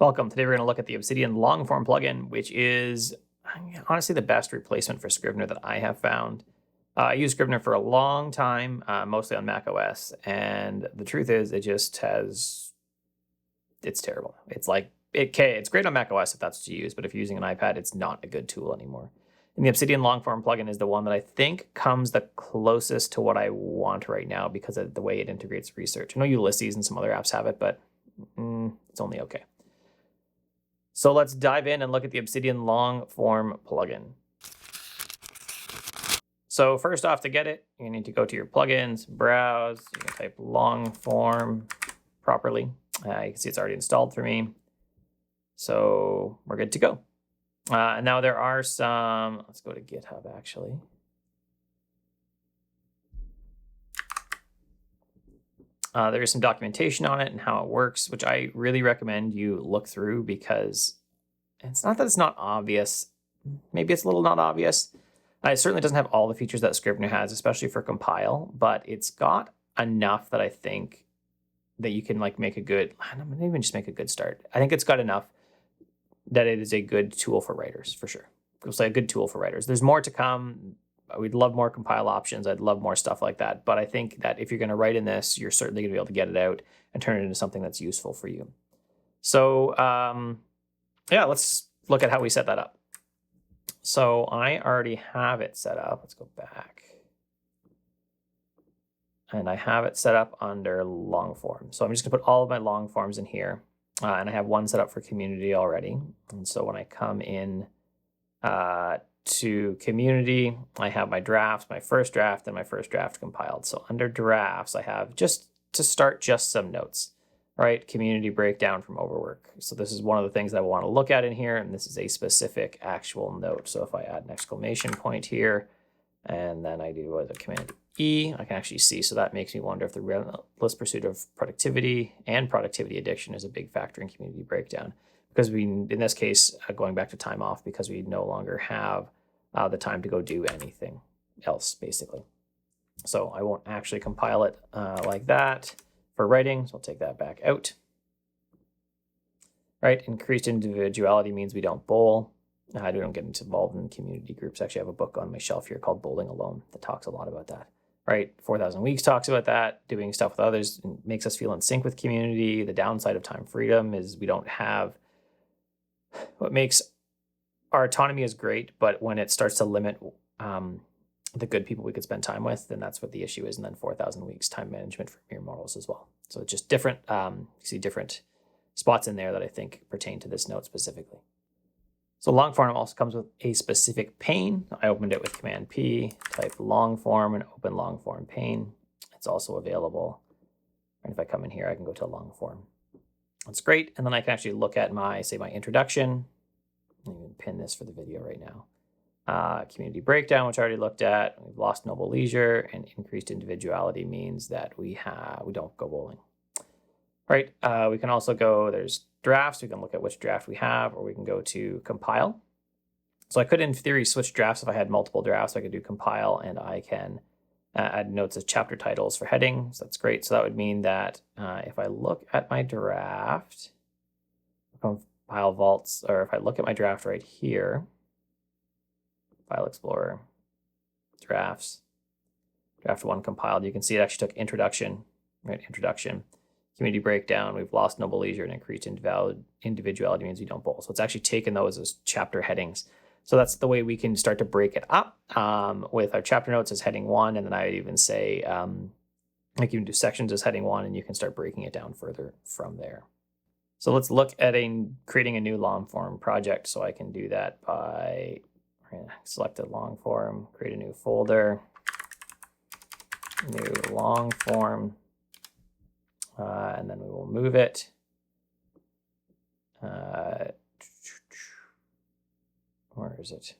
Welcome. Today we're going to look at the Obsidian Longform plugin, which is honestly the best replacement for Scrivener that I have found. I used Scrivener for a long time, mostly on Mac OS, and the truth is it's terrible. It's great on Mac OS if that's what you use, but if you're using an iPad, it's not a good tool anymore. And the Obsidian Longform plugin is the one that I think comes the closest to what I want right now because of the way it integrates research. I know Ulysses and some other apps have it, but it's only okay. So let's dive in and look at the Obsidian Longform plugin. So first off, to get it, you need to go to your plugins, browse, you can type Longform properly. You can see it's already installed for me. So we're good to go. And now there are some, let's go to GitHub actually. There is some documentation on it and how it works, which I really recommend you look through because it's not that it's not obvious. Maybe it's a little not obvious. It certainly doesn't have all the features that Scrivener has, especially for compile, but it's got enough that I think that you can make a good, not even just make a good start. I think it's got enough that it is a good tool for writers, for sure. It'll say a good tool for writers. There's more to come. We'd love more compile options. I'd love more stuff like that. But I think that if you're going to write in this, you're certainly going to be able to get it out and turn it into something that's useful for you. So yeah, let's look at how we set that up. So I already have it set up. Let's go back. And I have it set up under Longform. So I'm just going to put all of my long forms in here. And I have one set up for community already. And so when I come in to community, I have my drafts, my first draft, and my first draft compiled. So under drafts, I have just to start just some notes, right? Community breakdown from overwork. So this is one of the things that I want to look at in here, and this is a specific actual note. So if I add an exclamation point here, and then I do a command E, I can actually see. So that makes me wonder if the relentless pursuit of productivity and productivity addiction is a big factor in community breakdown. Because we, in this case, going back to time off, because we no longer have the time to go do anything else, basically. So I won't actually compile it like that for writing, so I'll take that back out. Right, increased individuality means we don't bowl. We don't get involved in community groups. Actually, I have a book on my shelf here called Bowling Alone that talks a lot about that. Right, 4,000 Weeks talks about that. Doing stuff with others makes us feel in sync with community. The downside of time freedom is we don't have what makes our autonomy is great, but when it starts to limit the good people we could spend time with, then that's what the issue is. And then 4,000 Weeks time management for mere mortals as well. So it's just different. You see different spots in there that I think pertain to this note specifically. So Longform also comes with a specific pane. I opened it with Command P, type Longform and open Longform pane. It's also available. And if I come in here, I can go to Longform. That's great. And then I can actually look at my introduction. I'm going to pin this for the video right now. Community breakdown, which I already looked at. We've lost noble leisure, and increased individuality means that we don't go bowling. Right. We can also go, there's drafts. We can look at which draft we have, or we can go to compile. So I could, in theory, switch drafts if I had multiple drafts. I could do compile, and I can add notes as chapter titles for headings. That's great. So that would mean that if I look at my draft, compile vaults, or if I look at my draft right here, File Explorer, drafts, draft 1 compiled, you can see it actually took introduction, right? Introduction, community breakdown, we've lost noble leisure, and increased individuality means we don't bowl. So it's actually taken those as chapter headings. So that's the way we can start to break it up with our chapter notes as heading 1. And then I would even say, like you can do sections as heading 1, and you can start breaking it down further from there. So let's look at creating a new Longform project. So I can do that by select a Longform, create a new folder, new Longform, and then we will move it. Where is it?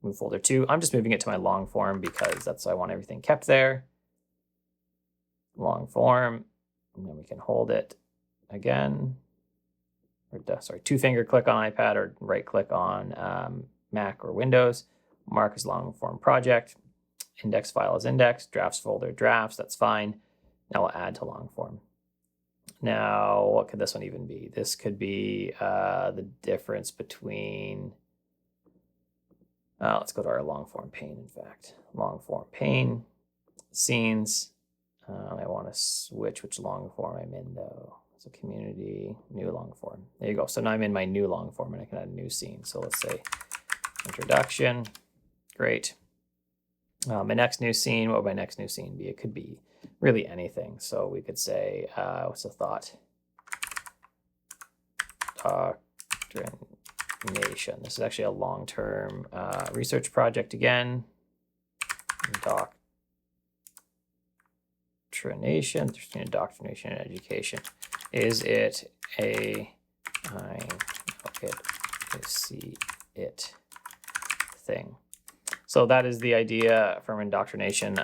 Move folder 2. I'm just moving it to my Longform because I want everything kept there. Longform, and then we can hold it again. Or sorry, 2-finger click on iPad or right click on Mac or Windows. Mark as Longform project. Index file is index. Drafts folder drafts. That's fine. Now we'll add to Longform. Now, what could this one even be? This could be the difference between, let's go to our long form pane, in fact. Long form pane, scenes. I want to switch which long form I'm in, though. So community, new long form. There you go. So now I'm in my new long form, and I can add a new scene. So let's say introduction. Great. My next new scene, what would my next new scene be? It could be really anything. So we could say, what's the thought? Doctrination. This is actually a long-term research project again. Indoctrination. There's between indoctrination and education. Is it a see it thing? So that is the idea from indoctrination.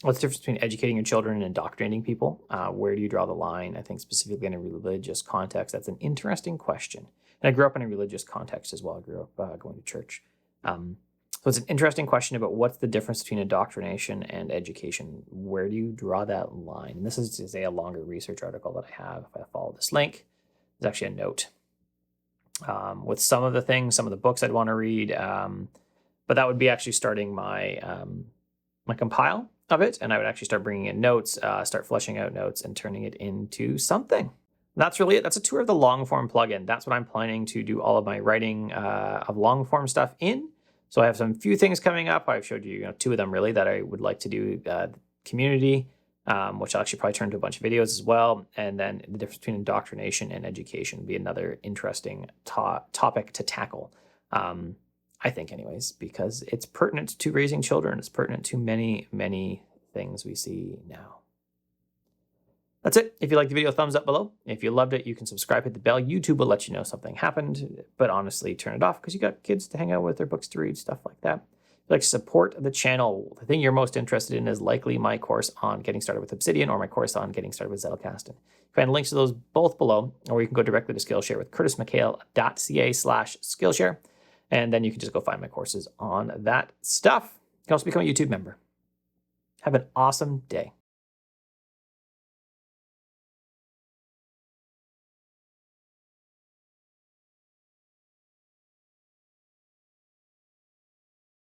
What's the difference between educating your children and indoctrinating people? Where do you draw the line? I think specifically in a religious context, that's an interesting question. And I grew up in a religious context as well. I grew up going to church. So it's an interesting question about what's the difference between indoctrination and education. Where do you draw that line? And this is, say, a longer research article that I have. If I follow this link, there's actually a note with some of the things, some of the books I'd want to read. But that would be actually starting my my compile of it, and I would actually start bringing in notes, start fleshing out notes, and turning it into something. That's really it. That's a tour of the Longform plugin. That's what I'm planning to do all of my writing of Longform stuff in. So I have some few things coming up. I've showed you, 2 of them really that I would like to do. Community, which I'll actually probably turn into a bunch of videos as well. And then the difference between indoctrination and education would be another interesting topic to tackle. I think anyways, because it's pertinent to raising children. It's pertinent to many, many things we see now. That's it. If you liked the video, thumbs up below. If you loved it, you can subscribe, hit the bell. YouTube will let you know something happened, but honestly, turn it off because you got kids to hang out with, their books to read, stuff like that. If you'd like to support the channel, the thing you're most interested in is likely my course on getting started with Obsidian or my course on getting started with Zettelkasten. You can find links to those both below, or you can go directly to Skillshare with curtismchale.ca/Skillshare. And then you can just go find my courses on that stuff. You can also become a YouTube member. Have an awesome day.